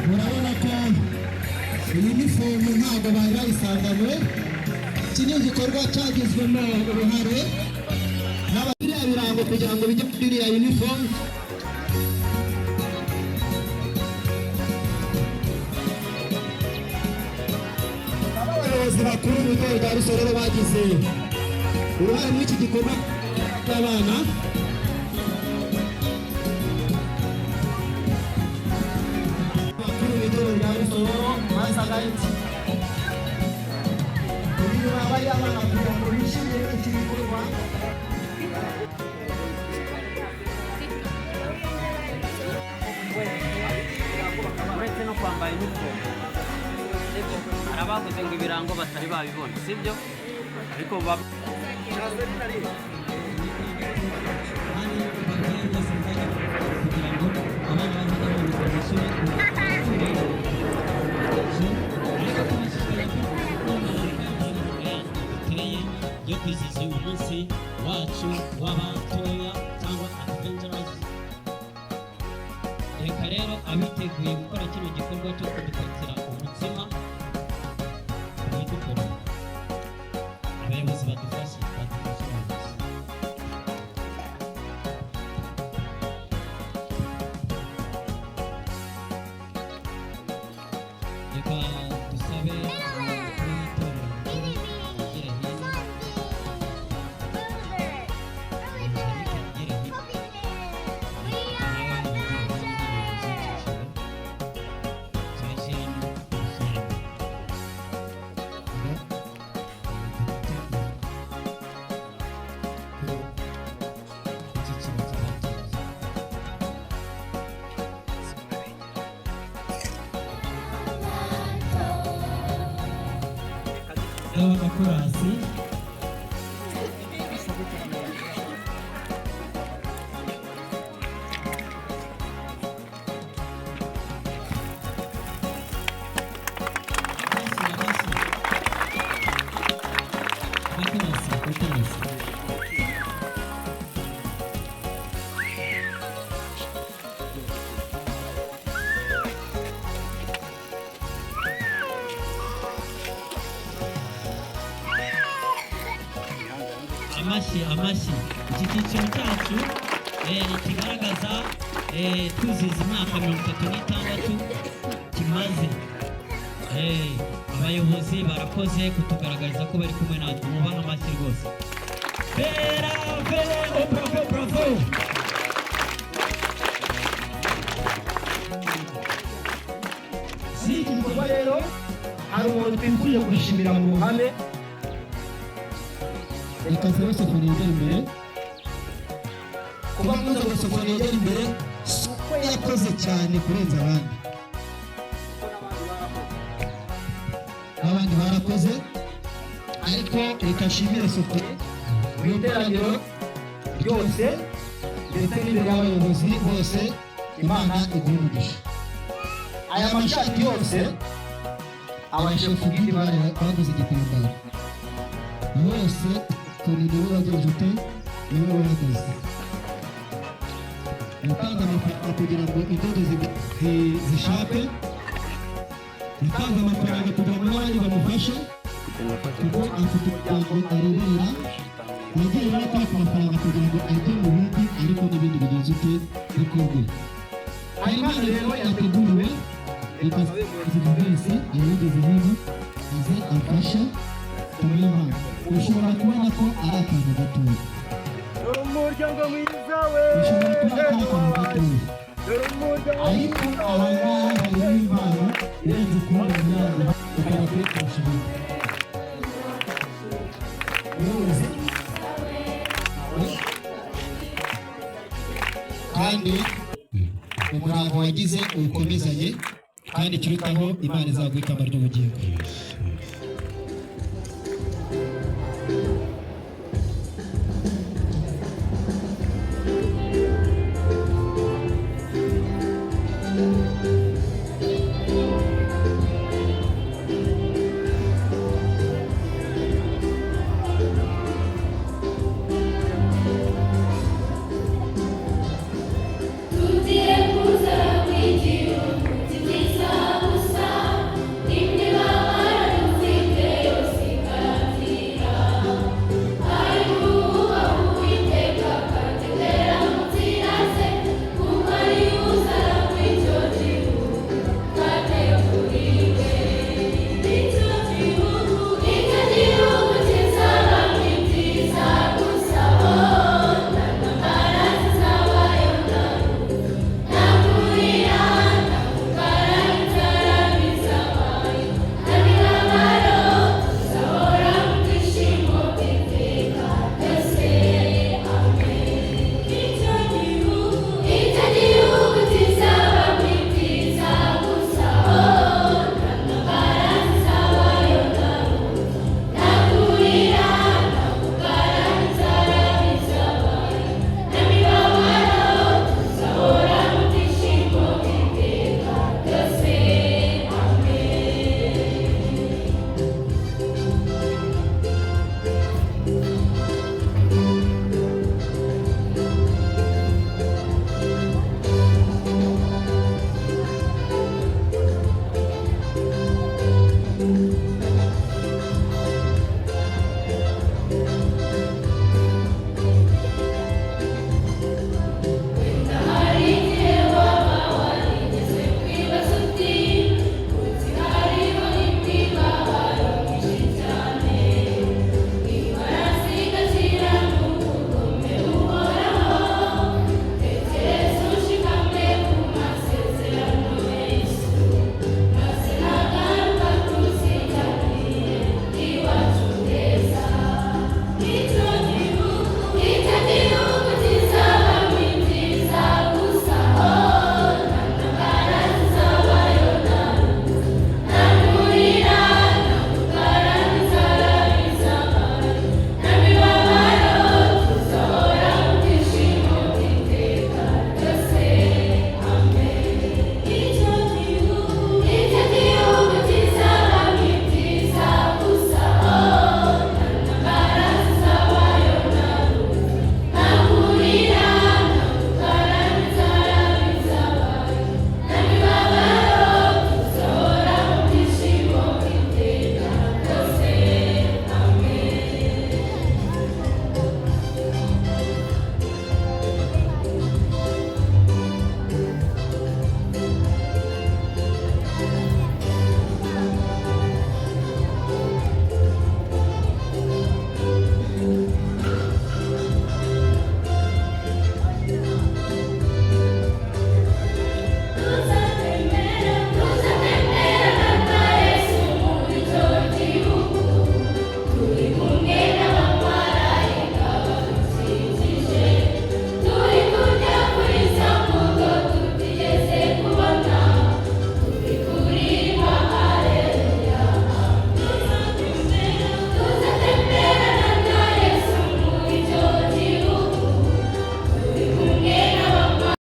Murabona ko uniform ntabwo bari bayisanganywe. Iki ni igikorwa cyagizwemo uruhare n'abiriya birango kugira ngo bijye kuri iriya uniform. Abayobozi bakuru mu rwego rwa Rusororo bagize uruhare muri iki gikorwa cy'abana. uretse no kwambara inifomu arabavuze ngo ibirango batari babibona sibyo ariko yo kwizihiza umunsi wacu w'abatoya cyangwa adventurers. Reka rero abiteguye gukora kino gikorwa cyo kudupakira umutsima bidukora abayobozi badufashe reka dusabe abakorasi amashyi iki cyiciro cyacu kigaragaza tuziza imyaka 36 kimaze. Abayobozi barakoze kutugaragariza ko bari kumwe natwe, mubaha amashyi rwose. Bravo. Si iki gikorwa rero hari umuntu twifuje gushimira mu ruhame. Reka nsaba Sofoni yegera imbere. Kuba mwiza ngo Sofoni yegera imbere uko yakoze cyane kurenza abandi. Abandi barakoze ariko reka nshimire Sofoni mu iteraniro ryose ndetse n'imbere y'abayobozi bose. Imana iguhe umugisha. Aya mashati yose abashefu b'indi baguze igitambaro bose kuri niwe wagejeje ute niwe wahagaze yatanze amafaranga kugira ngo indodo zishape, yatanze amafaranga kugira ngo n'abandi bamufashe kuko afite umuryango areberera, yagiye batanga amafaranga kugira ngo ajye mu bindi ariko n'ibindi bigenze ute bikorwe. Imana rero yateguriwe reka wese yayigeze hino aze amfashe tumwima. Ushobora kubona ko ari akantu gatoya, umuryango mwiza we, ushobora kuba ari akantu gatoya ariko ahangaha harimo impano irenze kubona umwana ukaba kuri kurushaho. Kandi umurava wagize ukomezanye kandi kirutaho Imana izaguha ikamba ry'ubugingo.